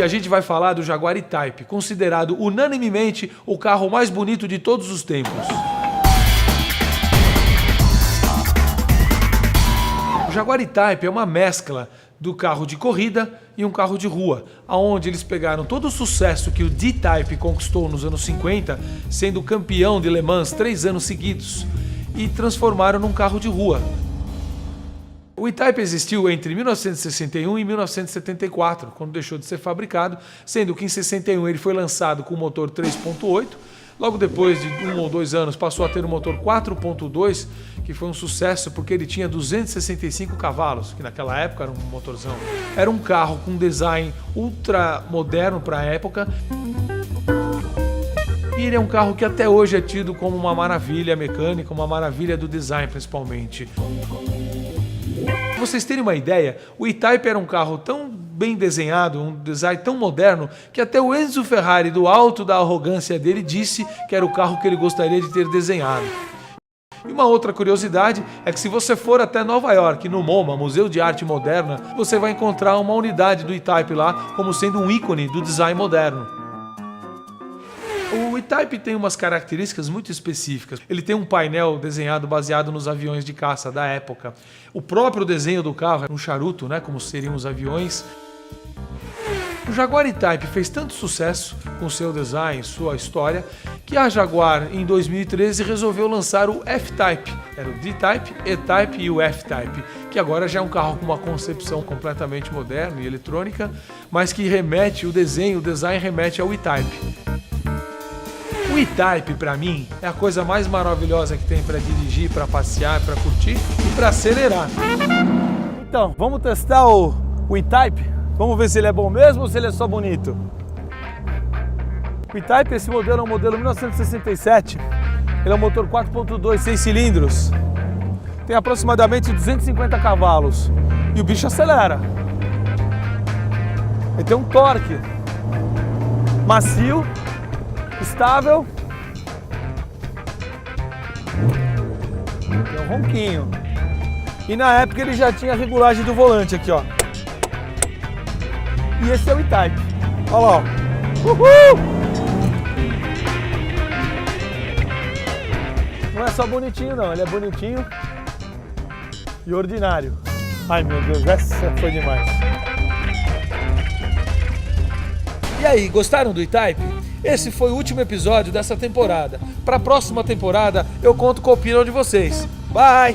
Hoje a gente vai falar do Jaguar E-Type, considerado unanimemente o carro mais bonito de todos os tempos. O Jaguar E-Type é uma mescla do carro de corrida e um carro de rua, onde eles pegaram todo o sucesso que o D-Type conquistou nos anos 50, sendo campeão de Le Mans 3 anos seguidos, e transformaram num carro de rua. O E-Type existiu entre 1961 e 1974, quando deixou de ser fabricado, sendo que em 61 ele foi lançado com o motor 3.8, logo depois de 1 ou 2 anos passou a ter o motor 4.2, que foi um sucesso porque ele tinha 265 cavalos, que naquela época era um motorzão. Era um carro com design ultra moderno para a época. E ele é um carro que até hoje é tido como uma maravilha mecânica, uma maravilha do design principalmente. Pra vocês terem uma ideia, o E-Type era um carro tão bem desenhado, um design tão moderno, que até o Enzo Ferrari, do alto da arrogância dele, disse que era o carro que ele gostaria de ter desenhado. E uma outra curiosidade é que se você for até Nova York, no MoMA, Museu de Arte Moderna, você vai encontrar uma unidade do E-Type lá como sendo um ícone do design moderno. O E-Type tem umas características muito específicas. Ele tem um painel desenhado baseado nos aviões de caça da época. O próprio desenho do carro é um charuto, né, como seriam os aviões. O Jaguar E-Type fez tanto sucesso com seu design, sua história, que a Jaguar, em 2013, resolveu lançar o F-Type. Era o D-Type, E-Type e o F-Type, que agora já é um carro com uma concepção completamente moderna e eletrônica, mas que remete, o design remete ao E-Type. O E-Type, para mim, é a coisa mais maravilhosa que tem para dirigir, para passear, para curtir e para acelerar. Então, vamos testar o E-Type? Vamos ver se ele é bom mesmo ou se ele é só bonito. O E-Type, esse modelo é um modelo 1967. Ele é um motor 4.2, 6 cilindros. Tem aproximadamente 250 cavalos. E o bicho acelera. Ele tem um torque macio, estável. Tem um ronquinho. E na época ele já tinha a regulagem do volante aqui, ó. E esse é o E-Type. Olha lá, ó. Uhul! Não é só bonitinho não, ele é bonitinho e ordinário. Ai meu Deus, essa foi demais. E aí, gostaram do E-Type? Esse foi o último episódio dessa temporada. Para a próxima temporada, eu conto com a opinião de vocês. Bye!